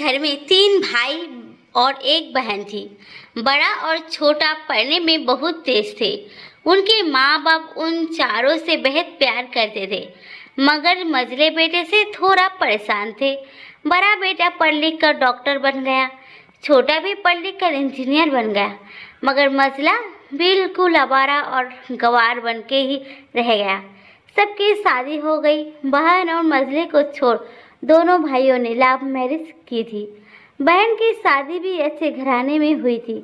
घर में 3 भाई और 1 बहन थी। बड़ा और छोटा पढ़ने में बहुत तेज थे। उनके माँ बाप उन चारों से बेहद प्यार करते थे, मगर मझले बेटे से थोड़ा परेशान थे। बड़ा बेटा पढ़ लिख कर डॉक्टर बन गया, छोटा भी पढ़ लिख कर इंजीनियर बन गया, मगर मझला बिल्कुल आवारा और गंवार बन के ही रह गया। सबकी शादी हो गई। बहन और मझले को छोड़ दोनों भाइयों ने लव मैरिज की थी। बहन की शादी भी अच्छे घराने में हुई थी।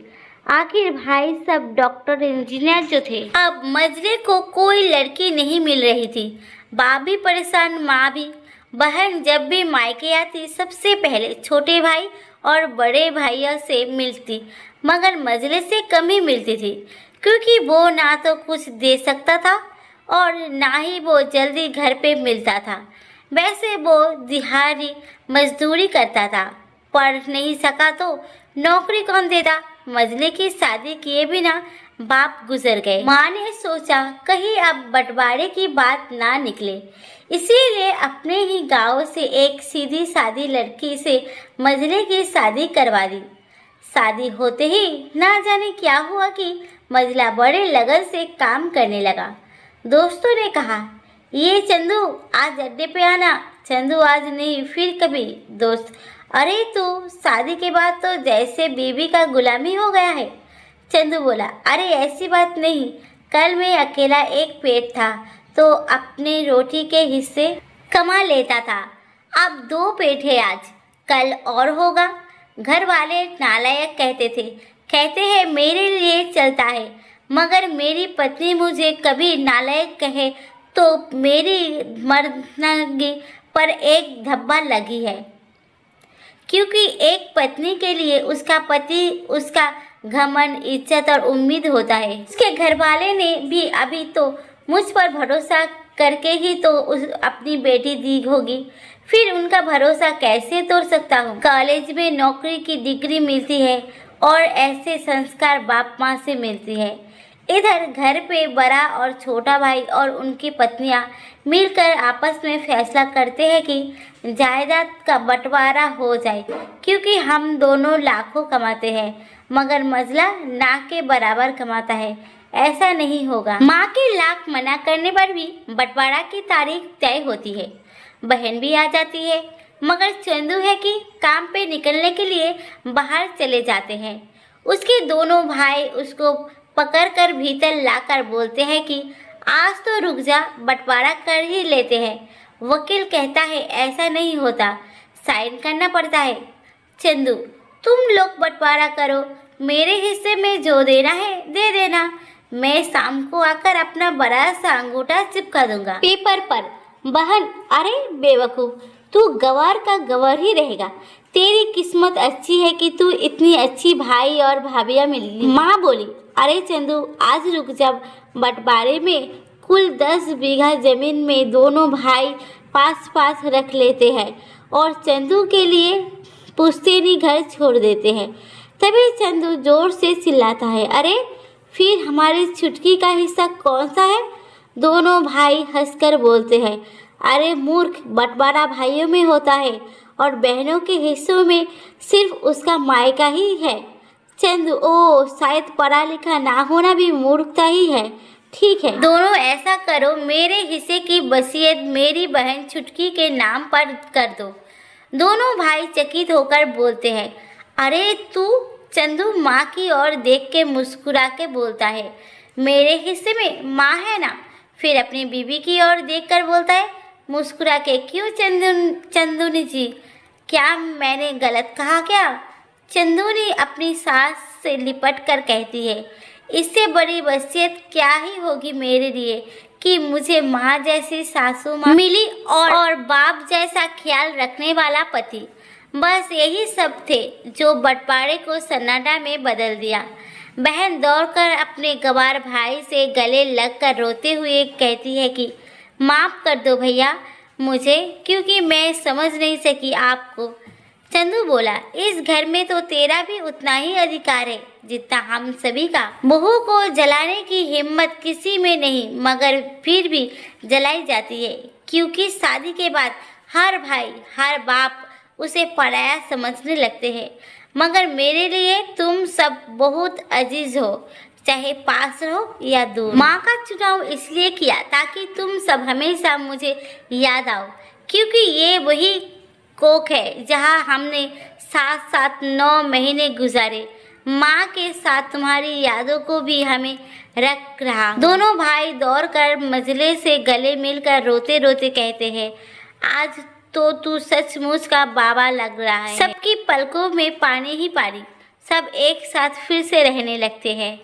आखिर भाई सब डॉक्टर इंजीनियर जो थे। अब मझले को कोई लड़की नहीं मिल रही थी। बाप भी परेशान, माँ भी। बहन जब भी मायके आती सबसे पहले छोटे भाई और बड़े भैया से मिलती, मगर मझले से कम ही मिलती थी, क्योंकि वो ना तो कुछ दे सकता था और ना ही वो जल्दी घर पे मिलता था। वैसे वो दिहाड़ी मजदूरी करता था, पढ़ नहीं सका तो नौकरी कौन देता। मझले की शादी किए बिना बाप गुजर गए। माँ ने सोचा कहीं अब बंटवारे की बात ना निकले, इसीलिए अपने ही गांव से एक सीधी सादी लड़की से मझले की शादी करवा दी। शादी होते ही ना जाने क्या हुआ कि मझला बड़े लगन से काम करने लगा। दोस्तों ने कहा, ये चंदू आज अड्डे पे आना। चंदू आज नहीं फिर कभी। दोस्त, अरे तू शादी के बाद तो जैसे बीवी का गुलामी हो गया है। चंदू बोला, अरे ऐसी बात नहीं, कल मैं अकेला एक पेट था तो अपने रोटी के हिस्से कमा लेता था, अब 2 पेट है आज, कल और होगा। घर वाले नालायक कहते हैं मेरे लिए चलता है, मगर मेरी पत्नी मुझे कभी नालायक कहे तो मेरी मर्दानगी पर एक धब्बा लगी है, क्योंकि एक पत्नी के लिए उसका पति उसका घमंड, इज्जत और उम्मीद होता है। उसके घर वाले ने भी अभी तो मुझ पर भरोसा करके ही तो अपनी बेटी दी होगी, फिर उनका भरोसा कैसे तोड़ सकता हूँ। कॉलेज में नौकरी की डिग्री मिलती है और ऐसे संस्कार बाप माँ से मिलती है। इधर घर पे बड़ा और छोटा भाई और उनकी पत्नियां मिलकर आपस में फैसला करते हैं कि जायदाद का बंटवारा हो जाए, क्योंकि हम दोनों लाखों कमाते हैं मगर मझला ना के बराबर कमाता है। ऐसा नहीं होगा। माँ के लाख मना करने पर भी बंटवारा की तारीख तय होती है। बहन भी आ जाती है, मगर चंदू है कि काम पे निकलने के लिए बाहर चले जाते हैं। उसके दोनों भाई उसको पकड़कर भीतर लाकर बोलते हैं कि आज तो रुक जा, बंटवारा कर ही लेते हैं। वकील कहता है ऐसा नहीं होता, साइन करना पड़ता है। चंदू, तुम लोग बंटवारा करो, मेरे हिस्से में जो देना है दे देना, मैं शाम को आकर अपना बड़ा सा अंगूठा चिपका दूंगा पेपर पर। बहन, अरे बेवकूफ, तू गवार का गवार ही रहेगा। तेरी किस्मत अच्छी है कि तू इतनी अच्छी भाई और भाभियाँ मिली। माँ बोली, अरे चंदू आज रुक जा, बंटवारे में कुल 10 बीघा जमीन में दोनों भाई पास पास रख लेते हैं और चंदू के लिए पुश्तैनी घर छोड़ देते हैं। तभी चंदू जोर से चिल्लाता है, अरे फिर हमारी छुटकी का हिस्सा कौन सा है। दोनों भाई हंसकर बोलते हैं, अरे मूर्ख, बंटवारा भाइयों में होता है और बहनों के हिस्सों में सिर्फ उसका मायका ही है। चंदू, ओ शायद पढ़ा लिखा ना होना भी मूर्खता ही है। ठीक है, दोनों ऐसा करो, मेरे हिस्से की वसीयत मेरी बहन छुटकी के नाम पर कर दो। दोनों भाई चकित होकर बोलते हैं, अरे तू। चंदू माँ की ओर देख के मुस्कुरा के बोलता है, मेरे हिस्से में माँ है ना। फिर अपनी बीवी की ओर देखकर बोलता है मुस्कुरा के, क्यों चंदूनी जी, क्या मैंने गलत कहा क्या। चंदूनी अपनी सास से लिपट कर कहती है, इससे बड़ी वसीयत क्या ही होगी मेरे लिए कि मुझे माँ जैसी सासू माँ मिली और बाप जैसा ख्याल रखने वाला पति। बस यही सब थे जो बंटवारे को सन्नाटा में बदल दिया। बहन दौड़कर अपने गवार भाई से गले लगकर रोते हुए कहती है कि माफ़ कर दो भैया मुझे, क्योंकि मैं समझ नहीं सकी आपको। चंदू बोला, इस घर में तो तेरा भी उतना ही अधिकार है जितना हम सभी का। बहू को जलाने की हिम्मत किसी में नहीं, मगर फिर भी जलाई जाती है, क्योंकि शादी के बाद हर भाई हर बाप उसे पराया समझने लगते हैं। मगर मेरे लिए तुम सब बहुत अजीज हो, चाहे पास रहो या दूर। माँ का चुनाव इसलिए किया ताकि तुम सब हमेशा मुझे याद आओ, क्योंकि ये वही कोख है जहाँ हमने साथ साथ 9 महीने गुजारे। माँ के साथ तुम्हारी यादों को भी हमें रख रहा। दोनों भाई दौड़कर मंजिले से गले मिलकर रोते रोते कहते हैं, आज तो तू सचमुच का बाबा लग रहा है। सबकी पलकों में पानी ही पानी। सब एक साथ फिर से रहने लगते हैं।